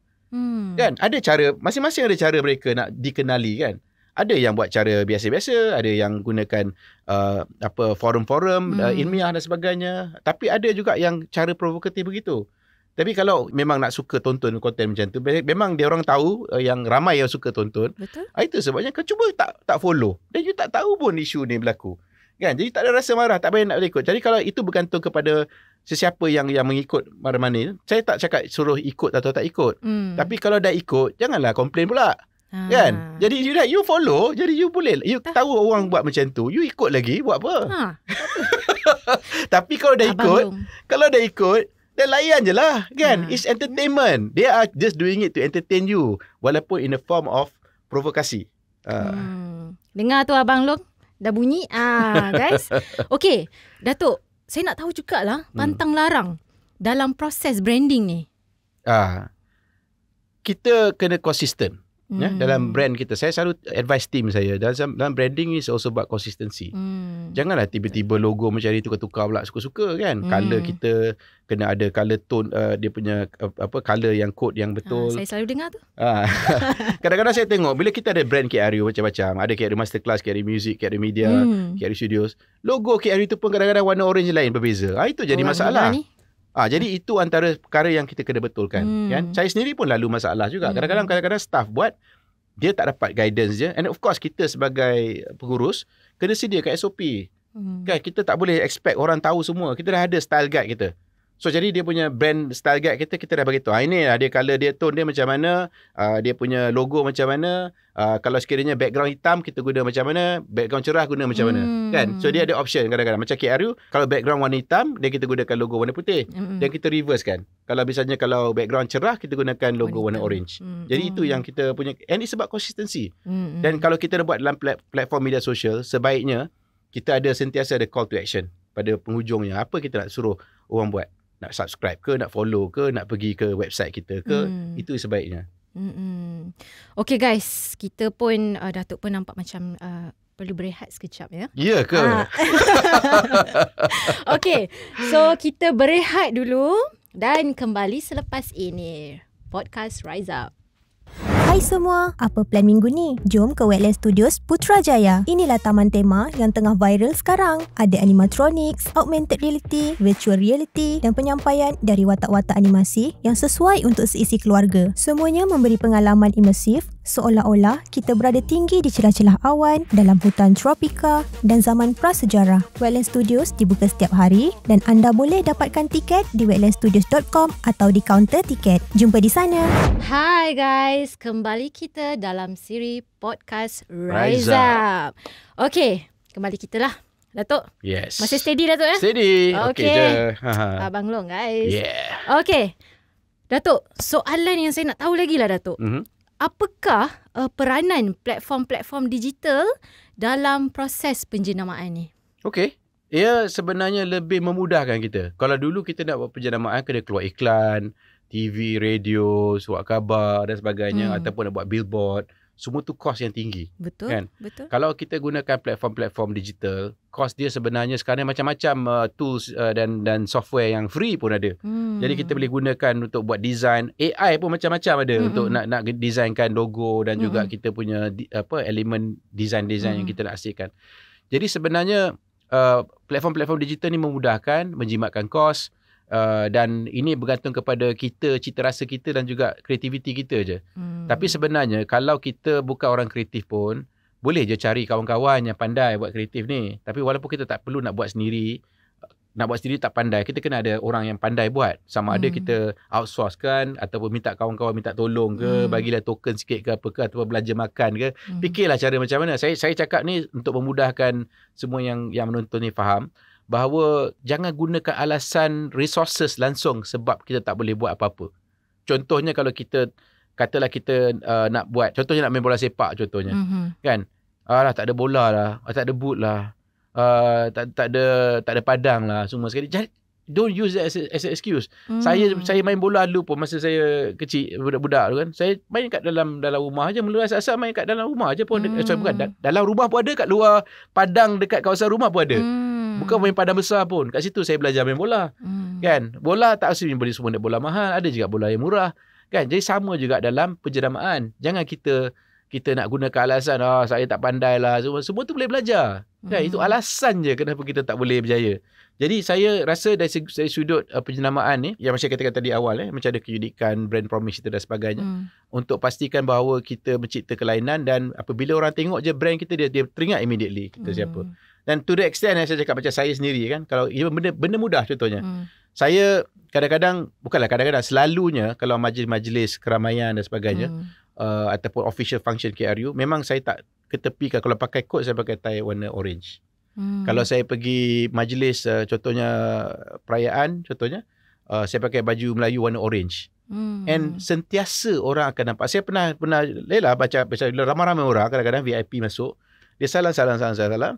Kan? Ada cara, masing-masing ada cara mereka nak dikenali kan. Ada yang buat cara biasa-biasa, ada yang gunakan forum-forum ilmiah dan sebagainya. Tapi ada juga yang cara provokatif begitu. Tapi kalau memang nak suka tonton konten macam tu, memang dia orang tahu yang ramai yang suka tonton. Betul. Itu sebabnya kau cuba tak follow. Dan you tak tahu pun isu ni berlaku. Kan? Jadi tak ada rasa marah, tak payah nak ikut. Jadi kalau itu bergantung kepada sesiapa yang mengikut mana-mana. Saya tak cakap suruh ikut atau tak ikut. Tapi kalau dah ikut, janganlah komplain pula. Kan? Jadi you follow, jadi you boleh. You tahu orang buat macam tu, you ikut lagi, buat apa? Tapi kalau dah ikut, dan layan je lah. Kan? It's entertainment. They are just doing it to entertain you. Walaupun in a form of provokasi. Dengar tu Abang Long? Dah bunyi? Guys. Okey, Datuk. Saya nak tahu jugalah pantang larang dalam proses branding ni. Kita kena konsisten. Ya, dalam brand kita. Saya selalu advise team saya. Dalam branding is also about consistency. Janganlah tiba-tiba logo macam ni tukar-tukar pula suka-suka kan. Color kita kena ada color tone, dia punya color yang code yang betul. Saya selalu dengar tu. Kadang-kadang saya tengok bila kita ada brand KRU macam-macam. Ada KRU Masterclass, KRU Music, KRU Media, KRU Studios. Logo KRU tu pun kadang-kadang warna orange lain berbeza. Itu jadi masalah. Jadi itu antara perkara yang kita kena betulkan. Kan? Saya sendiri pun lalu masalah juga. Kadang-kadang staff buat, dia tak dapat guidance je. And of course kita sebagai pengurus kena sediakan SOP. Kan? Kita tak boleh expect orang tahu semua. Kita dah ada style guide kita. So jadi dia punya brand style guide kita dah bagi tahu. Ini lah dia color dia, tone dia macam mana, dia punya logo macam mana. Kalau sekiranya background hitam kita guna macam mana, background cerah guna macam mana. Kan? So dia ada option kadang-kadang. Macam KRU, kalau background warna hitam, dia kita gunakan logo warna putih. Dan kita reverse kan. Kalau misalnya kalau background cerah, kita gunakan logo warna orange. Jadi itu yang kita punya, and it's about consistency. Dan kalau kita nak buat dalam platform media sosial, sebaiknya kita ada sentiasa ada call to action pada penghujungnya. Apa kita nak suruh orang buat? Nak subscribe ke, nak follow ke, nak pergi ke website kita ke, itu sebaiknya. Okay guys, kita pun Datuk pun nampak macam perlu berehat sekejap ya. Ya ke? Okay, so kita berehat dulu dan kembali selepas ini. Podcast Rise Up. Hai semua, apa plan minggu ni? Jom ke Wetland Studios Putrajaya. Inilah taman tema yang tengah viral sekarang. Ada animatronics, augmented reality, virtual reality dan penyampaian dari watak-watak animasi yang sesuai untuk seisi keluarga. Semuanya memberi pengalaman imersif seolah-olah kita berada tinggi di celah-celah awan dalam hutan tropika dan zaman prasejarah. Wetland Studios dibuka setiap hari dan anda boleh dapatkan tiket di wetlandstudios.com atau di kaunter tiket. Jumpa di sana. Hai guys, kembali kita dalam siri podcast Rise Up. Okey, kembali kita lah. Datuk? Yes. Masih steady Datuk ya? Steady. Okey je. Abang Long guys. Yeah. Okey. Datuk, soalan yang saya nak tahu lagi lah Datuk. Apakah peranan platform-platform digital dalam proses penjenamaan ni? Okey. Ia sebenarnya lebih memudahkan kita. Kalau dulu kita nak buat penjenamaan, kena keluar iklan, TV, radio, surat khabar dan sebagainya, ataupun nak buat billboard. Semua tu kos yang tinggi. Betul, kan? Betul. Kalau kita gunakan platform-platform digital, kos dia sebenarnya sekarang macam-macam tools dan software yang free pun ada. Jadi kita boleh gunakan untuk buat design. AI pun macam-macam ada untuk nak designkan logo dan juga kita punya elemen design-design yang kita nak hasilkan. Jadi sebenarnya platform-platform digital ni memudahkan, menjimatkan kos. Dan ini bergantung kepada kita, cita rasa kita dan juga kreativiti kita je. Tapi sebenarnya kalau kita bukan orang kreatif pun, boleh je cari kawan-kawan yang pandai buat kreatif ni. Tapi walaupun kita tak perlu nak buat sendiri, tak pandai, kita kena ada orang yang pandai buat. Sama ada kita outsource kan, ataupun minta kawan-kawan minta tolong ke, bagilah token sikit ke apa ke, ataupun belanja makan ke. Fikirlah cara macam mana. Saya cakap ni untuk memudahkan semua yang menonton ni faham bahawa jangan gunakan alasan resources langsung sebab kita tak boleh buat apa-apa. Contohnya kalau kita, katalah kita nak buat, contohnya nak main bola sepak contohnya. Kan? Alah, tak ada bola lah, tak ada boot lah, tak ada padang lah, semua sekali. Jadi, don't use that as an excuse. Saya main bola dulu pun masa saya kecil, budak-budak tu kan. Saya main kat dalam rumah aja, mula asal-asal main kat dalam rumah aja pun. Bukan, dalam rumah pun ada, kat luar padang dekat kawasan rumah pun ada. Bukan main padang besar pun. Kat situ saya belajar main bola. Kan? Bola tak mesti boleh semua bola mahal. Ada juga bola yang murah. Kan? Jadi sama juga dalam penjenamaan. Jangan kita nak gunakan alasan, saya tak pandai lah. Semua tu boleh belajar. Kan? Itu alasan je kenapa kita tak boleh berjaya. Jadi saya rasa dari sudut penjenamaan ni, yang macam katakan tadi awal, macam ada keunikan, brand promise kita dan sebagainya. Untuk pastikan bahawa kita mencipta kelainan dan apabila orang tengok je brand kita, dia teringat immediately kita siapa. Dan to the extent yang saya cakap macam saya sendiri kan, kalau benda mudah contohnya. Saya kadang-kadang, bukanlah kadang-kadang, selalunya kalau majlis-majlis keramaian dan sebagainya, ataupun official function KRU, memang saya tak ketepikan. Kalau pakai coat, saya pakai tie warna orange. Kalau saya pergi majlis, contohnya perayaan, contohnya, saya pakai baju Melayu warna orange. And sentiasa orang akan nampak. Saya pernah baca ramai-ramai orang, kadang-kadang VIP masuk, dia salam.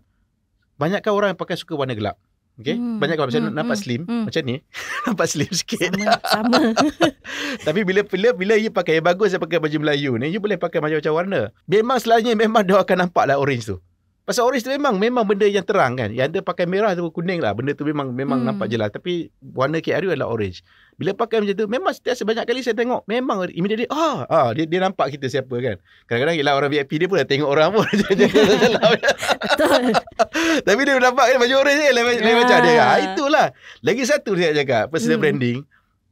Banyakkan orang yang pakai suka warna gelap. Okay? Banyakkan orang macam nampak slim. Macam ni. Nampak slim sikit. Sama. Tapi bila you pakai yang bagus, saya pakai baju Melayu ni, you boleh pakai macam-macam warna. Memang selalunya memang dia akan nampak lah orange tu. Pasal orange tu memang benda yang terang kan. Yang dia pakai merah tu kuning lah. Benda tu memang nampak jelas. Tapi warna KRU adalah orange. Bila pakai macam tu, memang setiap banyak kali saya tengok, memang immediately dia nampak kita siapa kan. Kadang-kadang ialah orang VIP dia pun dah tengok orang pun. Betul. Tapi dia nampak kan baju orange je lain macam dia. Itulah. Lagi satu saya cakap, personal branding.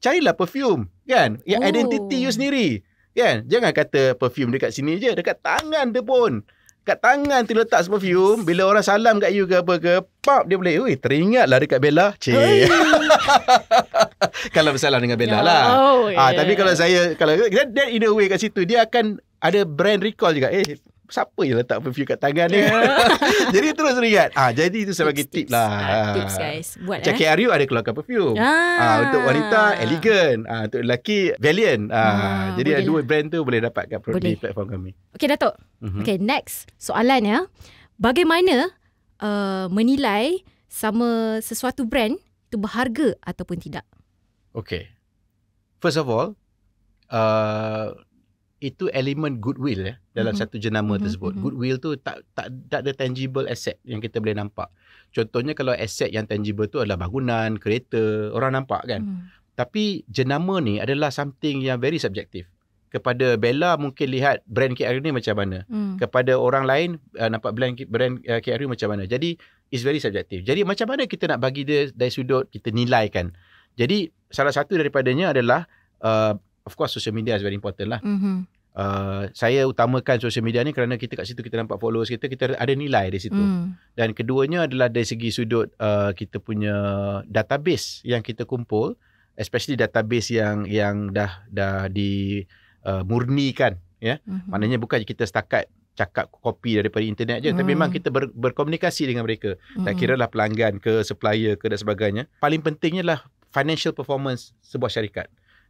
Carilah perfume kan. Yang identity you sendiri. Kan? Jangan kata perfume dekat sini je, dekat tangan dia pun. Kat tangan tu letak perfume, bila orang salam kat you ke apa ke, pop dia boleh, teringatlah dekat Bella. Kalau bersalam dengan Bella lah. Tapi kalau that in a way kat situ, dia akan ada brand recall juga. Siapa yang letak perfume kat tangan dia? Jadi terus teringat. Jadi itu saya bagi tip lah. Tips guys. Buat macam KRU ada keluarkan perfume. Untuk wanita, elegant. Untuk lelaki, valiant. Jadi ada dua brand tu boleh dapatkan di platform kami. Okay Datuk. Okay, next soalan ya. Bagaimana menilai sama sesuatu brand itu berharga ataupun tidak? Okay. First of all, itu elemen goodwill dalam satu jenama tersebut. Goodwill tu tak ada tangible asset yang kita boleh nampak. Contohnya kalau asset yang tangible tu adalah bangunan, kereta, orang nampak kan. Tapi jenama ni adalah something yang very subjective. Kepada Bella mungkin lihat brand KRU ni macam mana. Kepada orang lain nampak brand KRU macam mana. Jadi it's very subjective. Jadi macam mana kita nak bagi dia dari sudut kita nilaikan. Jadi salah satu daripadanya adalah of course social media is very important lah. Saya utamakan social media ni kerana kita kat situ kita nampak followers kita ada nilai di situ. Dan keduanya adalah dari segi sudut kita punya database yang kita kumpul, especially database yang dah murnikan, ya. Maknanya bukan kita setakat cakap kopi daripada internet je, tapi memang kita berkomunikasi dengan mereka. Tak kira lah pelanggan ke, supplier ke dan sebagainya. Paling pentingnya lah financial performance sebuah syarikat.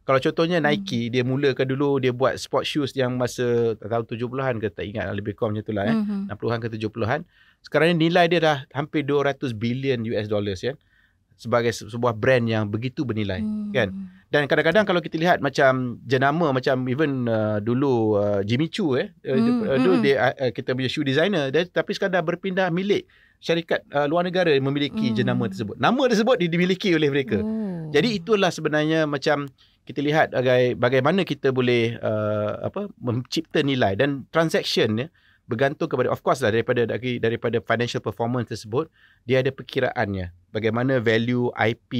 Kalau contohnya Nike, dia mulakan dulu dia buat sport shoes yang masa tahun 70-an ke, tak ingat lebih kurang macam itulah, 60-an ke 70-an. Sekarang ni nilai dia dah hampir 200 billion US dollars, ya. Sebagai sebuah brand yang begitu bernilai, kan. Dan kadang-kadang kalau kita lihat macam jenama, macam even dulu Jimmy Choo, dulu dia kita punya shoe designer, tapi sekadar berpindah milik syarikat luar negara yang memiliki jenama tersebut. Nama tersebut dimiliki oleh mereka. Jadi itulah sebenarnya macam kita lihat bagaimana kita boleh mencipta nilai dan transaction, ya, bergantung kepada, of course lah, daripada financial performance tersebut, dia ada perkiraannya. Bagaimana value IP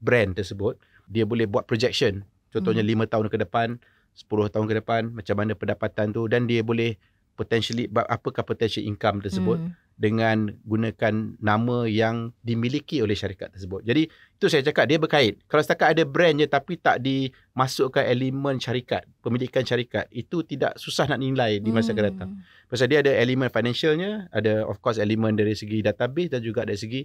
brand tersebut, dia boleh buat projection. Contohnya 5 tahun ke depan, 10 tahun ke depan, macam mana pendapatan tu, dan dia boleh apakah potential income tersebut dengan gunakan nama yang dimiliki oleh syarikat tersebut. Jadi itu saya cakap dia berkait. Kalau setakat ada brand je tapi tak dimasukkan elemen syarikat, pemilikan syarikat, itu tidak susah nak nilai di masa akan datang. Pasal dia ada elemen financialnya, ada of course elemen dari segi database dan juga dari segi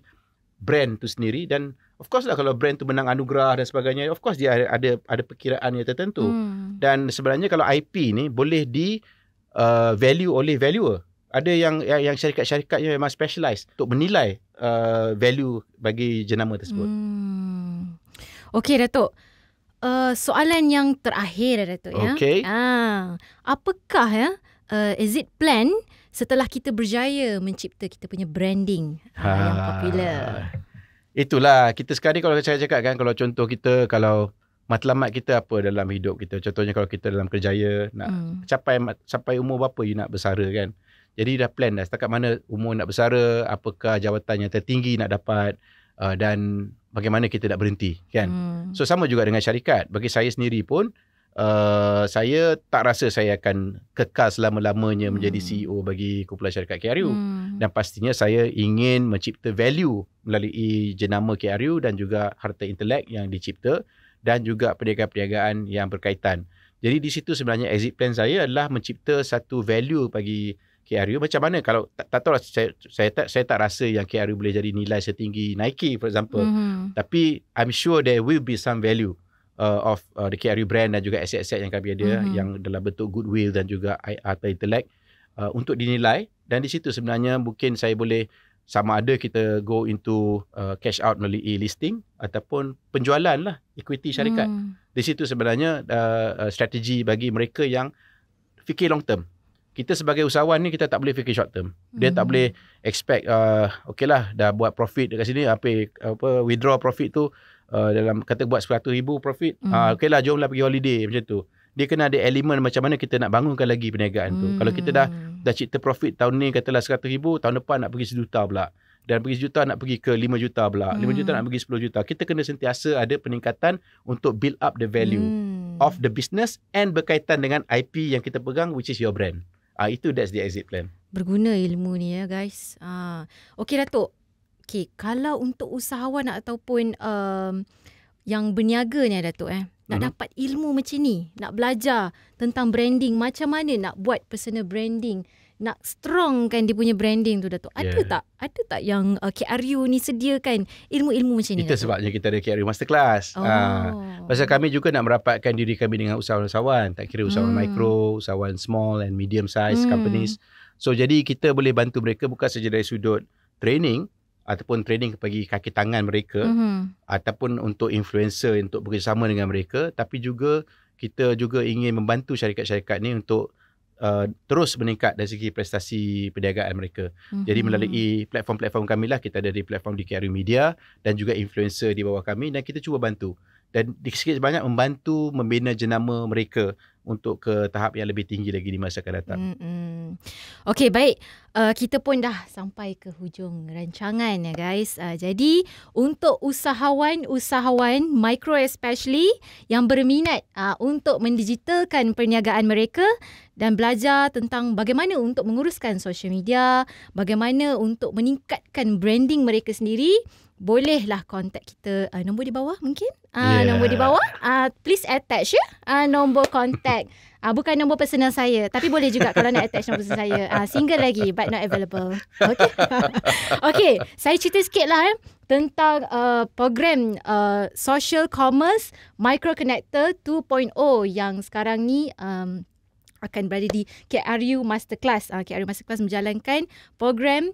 brand tu sendiri. Dan of course lah kalau brand tu menang anugerah dan sebagainya, of course dia ada perkiraan yang tertentu. Dan sebenarnya kalau IP ni boleh value oleh valuer. Ada yang syarikat-syarikat yang memang specialised untuk menilai value bagi jenama tersebut. Okey, Datuk. Soalan yang terakhir, Datuk, ya. Okey. Apakah exit plan setelah kita berjaya mencipta kita punya branding yang popular? Itulah, kita sekarang ni kalau saya cakap kan, kalau contoh kita, kalau matlamat kita apa dalam hidup kita, contohnya kalau kita dalam kerjaya nak sampai umur berapa you nak bersara, kan. Jadi dah plan dah setakat mana umur nak bersara, apakah jawatan yang tertinggi nak dapat, dan bagaimana kita nak berhenti, kan. So sama juga dengan syarikat. Bagi saya sendiri pun saya tak rasa saya akan kekal selama-lamanya menjadi CEO bagi kumpulan syarikat KRU. Dan pastinya saya ingin mencipta value melalui jenama KRU dan juga harta intelek yang dicipta dan juga perniagaan-perniagaan yang berkaitan. Jadi di situ sebenarnya exit plan saya adalah mencipta satu value bagi KRU. Macam mana kalau tak tahu lah, saya tak rasa yang KRU boleh jadi nilai setinggi Nike for example. Tapi I'm sure there will be some value of the KRU brand dan juga aset-aset yang kami ada yang dalam bentuk goodwill dan juga harta intelek untuk dinilai. Dan di situ sebenarnya mungkin saya boleh sama ada kita go into cash out melalui listing ataupun penjualan lah equity syarikat. Di situ sebenarnya strategi bagi mereka yang fikir long term. Kita sebagai usahawan ni kita tak boleh fikir short term. Dia tak boleh expect okey lah dah buat profit dekat sini, withdraw profit tu dalam kata buat 100,000 profit, okey lah jomlah pergi holiday macam tu. Dia kena ada elemen macam mana kita nak bangunkan lagi perniagaan tu. Kalau kita dah cipta profit tahun ni katalah 100,000, tahun depan nak pergi 1 juta pula. Dan pergi 1 juta nak pergi ke 5 juta pula. 5 juta nak pergi 10 juta. Kita kena sentiasa ada peningkatan untuk build up the value of the business and berkaitan dengan IP yang kita pegang, which is your brand. That's the exit plan. Berguna ilmu ni, ya, guys. Okey, Datuk. Okey, kalau untuk usahawan ataupun yang berniaga ni, Datuk, nak dapat ilmu macam ni, nak belajar tentang branding, macam mana nak buat personal branding, nak strongkan dia punya branding tu, Datuk. Ada tak yang KRU ni sediakan ilmu-ilmu macam ni? Itu sebabnya kita ada KRU Masterclass. Pasal kami juga nak merapatkan diri kami dengan usahawan-usahawan. Tak kira usahawan mikro, usahawan small and medium size companies. So jadi kita boleh bantu mereka bukan saja dari sudut training ataupun training bagi kaki tangan mereka, ataupun untuk influencer untuk bekerjasama dengan mereka, tapi juga kita juga ingin membantu syarikat-syarikat ni untuk terus meningkat dari segi prestasi perniagaan mereka. Jadi melalui platform-platform kami lah, kita ada di platform di KRU Media dan juga influencer di bawah kami, dan kita cuba bantu dan sikit sebanyak membantu membina jenama mereka untuk ke tahap yang lebih tinggi lagi di masa akan datang. Okey, baik. Kita pun dah sampai ke hujung rancangan ya guys. Jadi untuk usahawan micro especially yang berminat untuk mendigitalkan perniagaan mereka dan belajar tentang bagaimana untuk menguruskan social media, bagaimana untuk meningkatkan branding mereka sendiri, bolehlah kontak kita. Nombor di bawah mungkin? Nombor di bawah. Please attach nombor kontak. Bukan nombor personal saya. Tapi boleh juga kalau nak attach nombor personal saya. Single lagi but not available. Okay. Okay. Saya cerita sikit lah tentang program Social Commerce Micro Connector 2.0 yang sekarang ni akan berada di KRU Masterclass. KRU Masterclass menjalankan program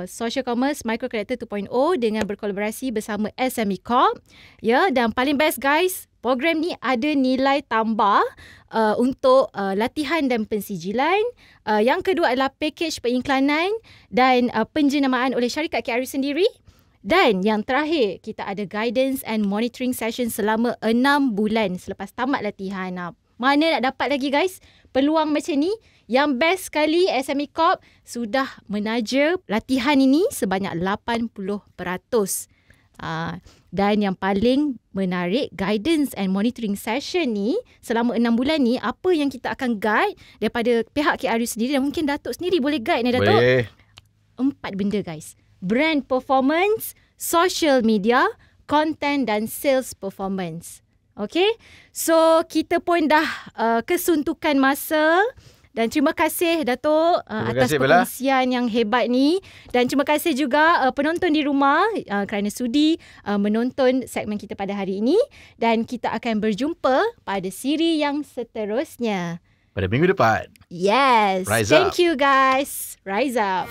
Social Commerce Micro Connector 2.0 dengan berkolaborasi bersama SME Corp. Ya, dan paling best guys, program ni ada nilai tambah untuk latihan dan pensijilan. Yang kedua adalah pakej periklanan dan penjenamaan oleh syarikat KRU sendiri. Dan yang terakhir, kita ada guidance and monitoring session selama 6 bulan selepas tamat latihan. Mana nak dapat lagi guys peluang macam ni? Yang best sekali, SME Corp sudah menaja latihan ini sebanyak 80%. Dan yang paling menarik, guidance and monitoring session ni selama 6 bulan ni, apa yang kita akan guide daripada pihak KRU sendiri, dan mungkin Datuk sendiri boleh guide ni Datuk. Boleh. 4 benda guys. Brand performance, social media, content dan sales performance. Okay, so kita pun dah kesuntukan masa. Dan terima kasih Datuk atas perkongsian yang hebat ni. Dan terima kasih juga penonton di rumah kerana sudi menonton segmen kita pada hari ini. Dan kita akan berjumpa pada siri yang seterusnya. Pada minggu depan. Yes. Rise Thank up. you guys. Rise up.